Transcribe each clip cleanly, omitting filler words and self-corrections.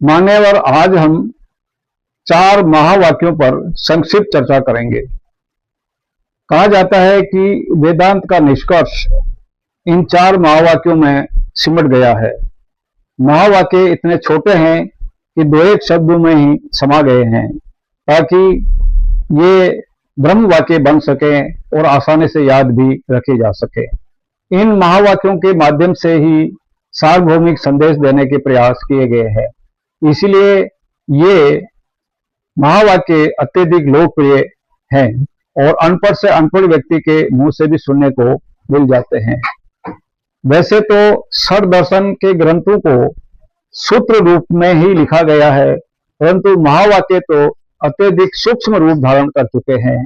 मान्यवर, आज हम 4 महावाक्यों पर संक्षिप्त चर्चा करेंगे। कहा जाता है कि वेदांत का निष्कर्ष इन 4 महावाक्यों में सिमट गया है। महावाक्य इतने छोटे हैं कि 2-1 शब्दों में ही समा गए हैं, ताकि ये ब्रह्म वाक्य बन सके और आसानी से याद भी रखे जा सके। इन महावाक्यों के माध्यम से ही सार्वभौमिक संदेश देने के प्रयास किए गए हैं। इसलिए ये महावाक्य अत्यधिक लोकप्रिय हैं और अनपढ़ से अनपढ़ व्यक्ति के मुंह से भी सुनने को मिल जाते हैं। वैसे तो षड दर्शन के ग्रंथों को सूत्र रूप में ही लिखा गया है, परंतु महावाक्य तो अत्यधिक सूक्ष्म रूप धारण कर चुके हैं।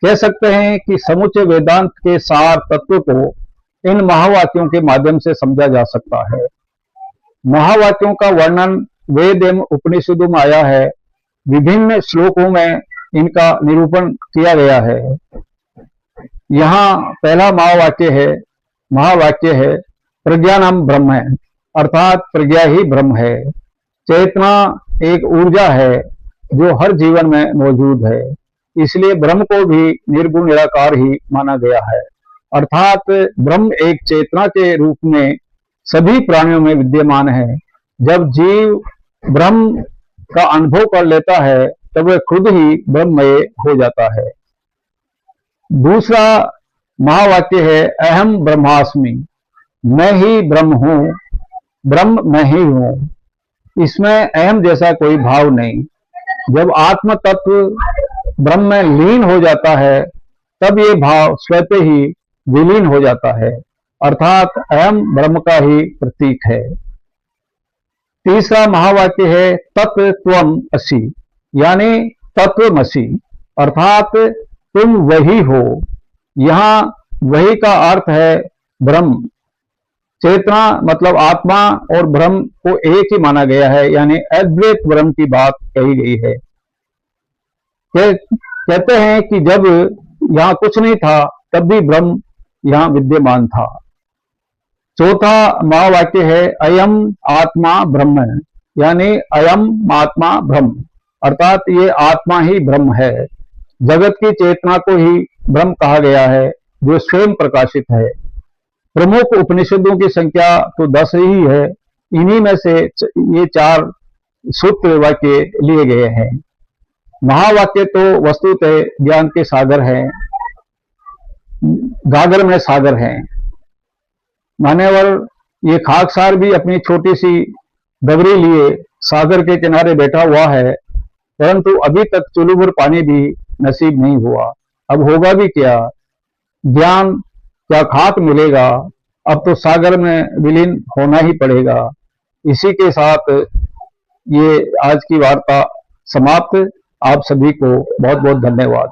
कह सकते हैं कि समूचे वेदांत के सार तत्व को इन महावाक्यों के माध्यम से समझा जा सकता है। महावाक्यों का वर्णन वेद एवं उपनिषदों में आया है। विभिन्न श्लोकों में इनका निरूपण किया गया है। यहाँ पहला महावाक्य है प्रज्ञानम ब्रह्म है, अर्थात प्रज्ञा ही ब्रह्म है। चेतना एक ऊर्जा है जो हर जीवन में मौजूद है, इसलिए ब्रह्म को भी निर्गुण निराकार ही माना गया है। अर्थात ब्रह्म एक चेतना के रूप में सभी प्राणियों में विद्यमान है। जब जीव ब्रह्म का अनुभव कर लेता है तब वह खुद ही ब्रह्ममय हो जाता है। दूसरा महावाक्य है अहम ब्रह्मास्मि, मैं ही ब्रह्म हूं, ब्रह्म मैं ही हूं। इसमें अहम जैसा कोई भाव नहीं। जब आत्म तत्व ब्रह्म में लीन हो जाता है तब ये भाव स्वतः ही विलीन हो जाता है, अर्थात अहम ब्रह्म का ही प्रतीक है। तीसरा महावाक्य है तत्त्वम असि, यानी तत्वमसि, अर्थात तुम वही हो। यहाँ वही का अर्थ है ब्रह्म। चेतना मतलब आत्मा और ब्रह्म को एक ही माना गया है, यानी अद्वैत ब्रह्म की बात कही गई है। कहते हैं कि जब यहाँ कुछ नहीं था तब भी ब्रह्म यहाँ विद्यमान था। चौथा महावाक्य है अयम आत्मा ब्रह्म, यानी अयम आत्मा ब्रह्म, अर्थात ये आत्मा ही ब्रह्म है। जगत की चेतना को ही ब्रह्म कहा गया है, जो स्वयं प्रकाशित है। प्रमुख उपनिषदों की संख्या तो 10 ही है। इन्हीं में से ये 4 सूत्र वाक्य लिए गए हैं। महावाक्य तो वस्तुतः ज्ञान के सागर हैं, गागर में सागर हैं। मान्यवर, ये खाकसार भी अपनी छोटी सी डबरी लिए सागर के किनारे बैठा हुआ है, परंतु अभी तक चुल्लू भर पानी भी नसीब नहीं हुआ। अब होगा भी क्या? ज्ञान क्या खाक मिलेगा? अब तो सागर में विलीन होना ही पड़ेगा। इसी के साथ ये आज की वार्ता समाप्त। आप सभी को बहुत बहुत धन्यवाद।